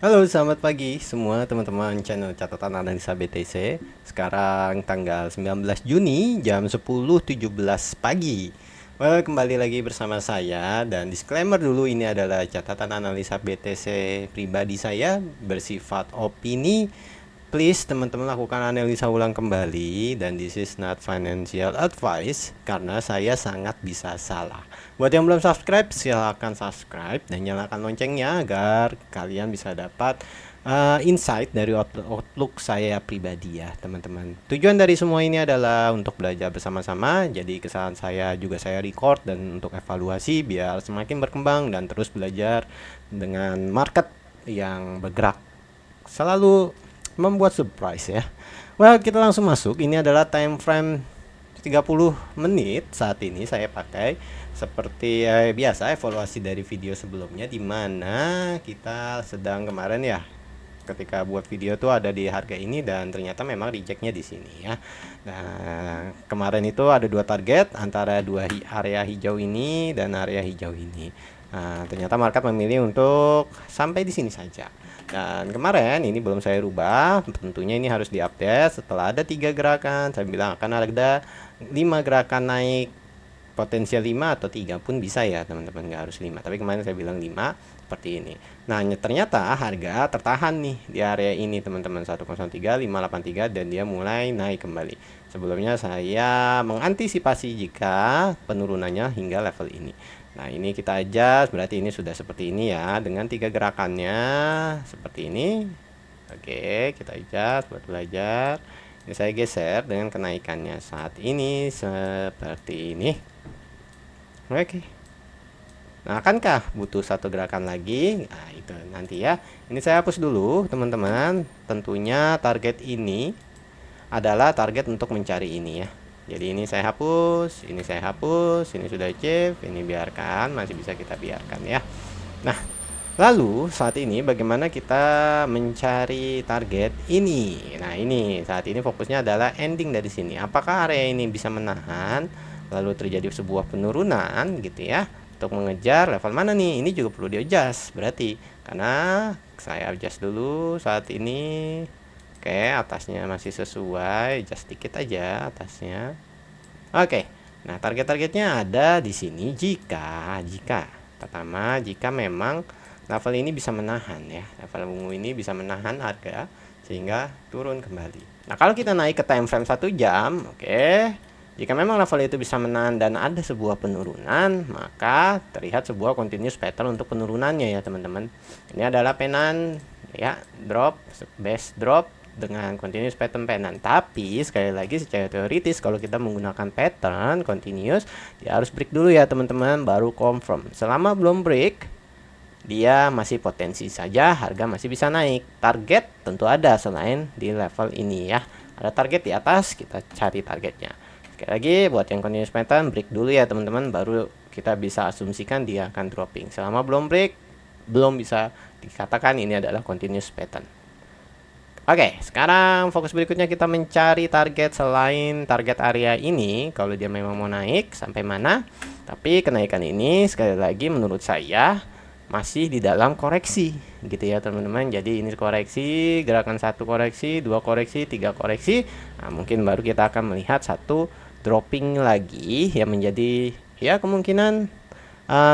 Halo, selamat pagi semua teman-teman channel catatan analisa BTC. Sekarang tanggal 19 Juni jam 10.17 pagi. Well, kembali lagi bersama saya dan disclaimer dulu, ini adalah catatan analisa BTC pribadi saya, bersifat opini. Please teman-teman lakukan analisa ulang kembali, dan this is not financial advice karena saya sangat bisa salah. Buat yang belum subscribe, silahkan subscribe dan nyalakan loncengnya agar kalian bisa dapat insight dari outlook saya pribadi ya teman-teman. Tujuan dari semua ini adalah untuk belajar bersama-sama. Jadi kesalahan saya juga saya record dan untuk evaluasi biar semakin berkembang dan terus belajar dengan market yang bergerak selalu membuat surprise ya. Well, kita langsung masuk. Ini adalah time frame 30 menit saat ini saya pakai seperti biasa evaluasi dari video sebelumnya, di mana kita sedang kemarin ya ketika buat video tuh ada di harga ini dan ternyata memang rejectnya di sini ya. Nah, kemarin itu ada dua target antara dua area hijau ini dan area hijau ini. Nah, ternyata market memilih untuk sampai di sini saja. Dan kemarin ini belum saya rubah, tentunya ini harus diupdate setelah ada 3 gerakan. Saya bilang akan ada 5 gerakan naik, potensial 5 atau 3 pun bisa ya teman-teman, nggak harus 5. Tapi kemarin saya bilang 5 seperti ini. Nah, ternyata harga tertahan nih di area ini teman-teman, 103 583, dan dia mulai naik kembali. Sebelumnya saya mengantisipasi jika penurunannya hingga level ini. Nah, ini kita adjust, berarti ini sudah seperti ini ya, dengan 3 gerakannya seperti ini. Oke, kita adjust buat belajar. Ini saya geser dengan kenaikannya saat ini seperti ini. Oke. Nah, akankah butuh satu gerakan lagi? Nah, itu nanti ya. Ini saya hapus dulu, teman-teman. Tentunya target ini adalah target untuk mencari ini ya. Jadi ini saya hapus, ini saya hapus, ini sudah achieve, ini biarkan, masih bisa kita biarkan ya. Nah, lalu saat ini bagaimana kita mencari target ini? Nah, ini saat ini fokusnya adalah ending dari sini. Apakah area ini bisa menahan lalu terjadi sebuah penurunan gitu ya, untuk mengejar level mana nih? Ini juga perlu di adjust berarti, karena saya adjust dulu saat ini. Oke, atasnya masih sesuai, adjust dikit aja atasnya. Oke. Nah, target-targetnya ada di sini jika pertama, jika memang level ini bisa menahan ya, level ungu ini bisa menahan harga sehingga turun kembali. Nah, kalau kita naik ke time frame 1 jam, oke, jika memang level itu bisa menahan dan ada sebuah penurunan, maka terlihat sebuah continuous pattern untuk penurunannya ya teman-teman. Ini adalah penan ya, drop, base drop dengan continuous pattern penan. Tapi sekali lagi secara teoritis kalau kita menggunakan pattern continuous, dia harus break dulu ya teman-teman, baru confirm. Selama belum break, dia masih potensi saja, harga masih bisa naik. Target tentu ada selain di level ini ya. Ada target di atas, kita cari targetnya. Sekali lagi buat yang continuous pattern, break dulu ya teman-teman, baru kita bisa asumsikan dia akan dropping. Selama belum break, belum bisa dikatakan ini adalah continuous pattern. Oke, sekarang fokus berikutnya kita mencari target selain target area ini. Kalau dia memang mau naik sampai mana, tapi kenaikan ini sekali lagi menurut saya masih di dalam koreksi gitu ya teman-teman. Jadi ini koreksi, gerakan 1 koreksi, 2 koreksi, 3 koreksi. Nah, mungkin baru kita akan melihat satu dropping lagi yang menjadi ya kemungkinan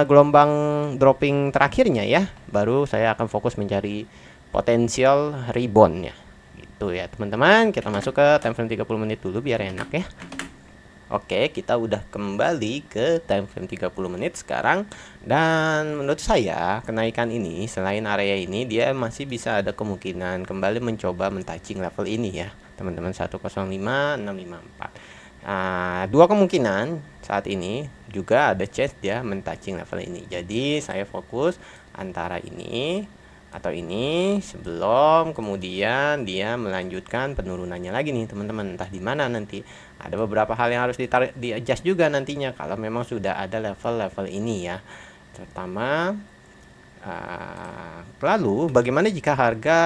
gelombang dropping terakhirnya ya. Baru saya akan fokus mencari potensial reboundnya gitu ya teman-teman. Kita masuk ke time frame 30 menit dulu biar enak ya. Oke, kita udah kembali ke time frame 30 menit sekarang. Dan menurut saya kenaikan ini selain area ini, dia masih bisa ada kemungkinan kembali mencoba mentouching level ini ya teman-teman, 105654. Nah, dua kemungkinan saat ini juga ada chance dia mentouching level ini. Jadi saya fokus antara ini atau ini sebelum kemudian dia melanjutkan penurunannya lagi nih teman-teman. Entah di mana nanti. Ada beberapa hal yang harus di adjust juga nantinya kalau memang sudah ada level-level ini ya. Terutama lalu bagaimana jika harga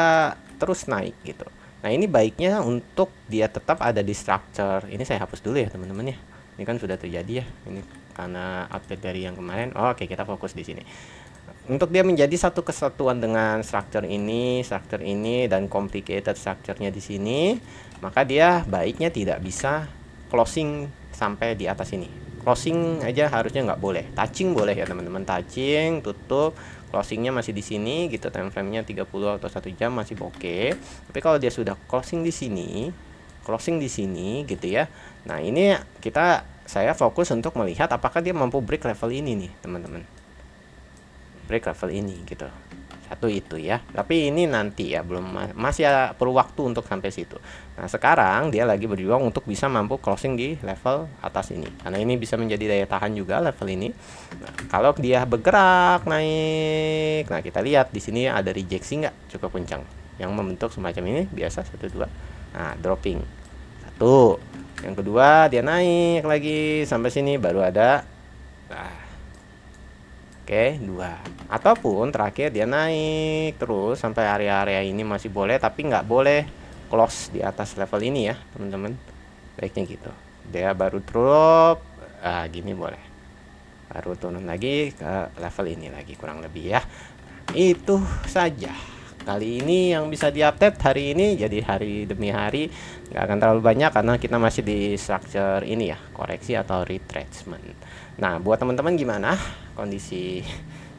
terus naik gitu. Nah, ini baiknya untuk dia tetap ada di structure. Ini saya hapus dulu ya teman-teman ya. Ini kan sudah terjadi ya. Ini karena update dari yang kemarin. Oke, kita fokus di sini. Untuk dia menjadi satu kesatuan dengan struktur ini dan complicated strukturnya di sini, maka dia baiknya tidak bisa closing sampai di atas ini. Closing aja harusnya nggak boleh. Touching boleh ya teman-teman, touching, tutup, closingnya masih di sini gitu, time frame-nya 30 atau 1 jam masih oke. Tapi kalau dia sudah closing di sini gitu ya. Nah, ini saya fokus untuk melihat apakah dia mampu break level ini nih, teman-teman. Break level ini gitu. Satu itu ya. Tapi ini nanti ya, belum, masih perlu waktu untuk sampai situ. Nah, sekarang dia lagi berjuang untuk bisa mampu closing di level atas ini. Karena ini bisa menjadi daya tahan juga level ini. Nah, kalau dia bergerak naik, nah kita lihat di sini ada rejection nggak cukup kencang yang membentuk semacam ini, biasa 1 2. Nah, dropping. Satu. Yang kedua dia naik lagi sampai sini baru ada. Nah, oke, 2. Ataupun terakhir dia naik terus sampai area-area ini masih boleh, tapi nggak boleh close di atas level ini ya teman-teman. Baiknya gitu. Dia baru drop, gini boleh. Baru turun lagi ke level ini lagi kurang lebih ya. Itu saja kali ini yang bisa diupdate hari ini. Jadi hari demi hari nggak akan terlalu banyak karena kita masih di structure ini ya, koreksi atau retracement. Nah, buat teman-teman gimana kondisi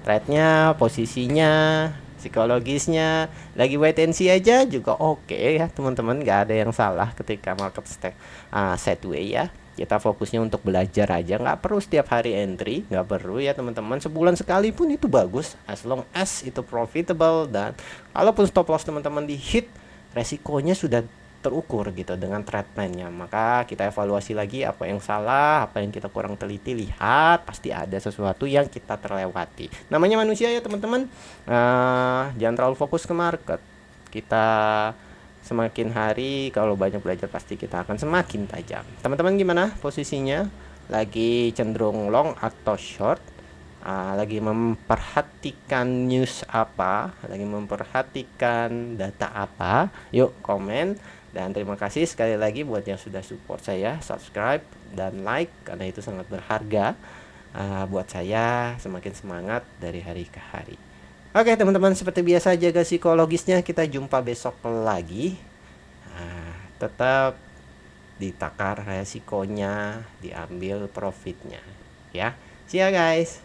trade-nya, posisinya, psikologisnya? Lagi wait and see aja juga oke ya teman-teman, nggak ada yang salah ketika market sideways ya. Kita fokusnya untuk belajar aja, nggak perlu setiap hari entry, nggak perlu ya teman-teman. Sebulan sekali pun itu bagus, as long as itu profitable. Dan kalaupun stop loss teman-teman di hit, resikonya sudah terukur gitu dengan trade plan-nya. Maka kita evaluasi lagi apa yang salah, apa yang kita kurang teliti. Lihat, pasti ada sesuatu yang kita terlewati. Namanya manusia ya teman-teman. Jangan terlalu fokus ke market. Kita semakin hari kalau banyak belajar pasti kita akan semakin tajam. Teman-teman gimana posisinya? Lagi cenderung long atau short? Lagi memperhatikan news apa? Lagi memperhatikan data apa? Yuk komen. Dan terima kasih sekali lagi buat yang sudah support saya, subscribe dan like karena itu sangat berharga buat saya, semakin semangat dari hari ke hari. Oke teman-teman, seperti biasa jaga psikologisnya, kita jumpa besok lagi. Tetap ditakar resikonya, diambil profitnya ya. See ya guys.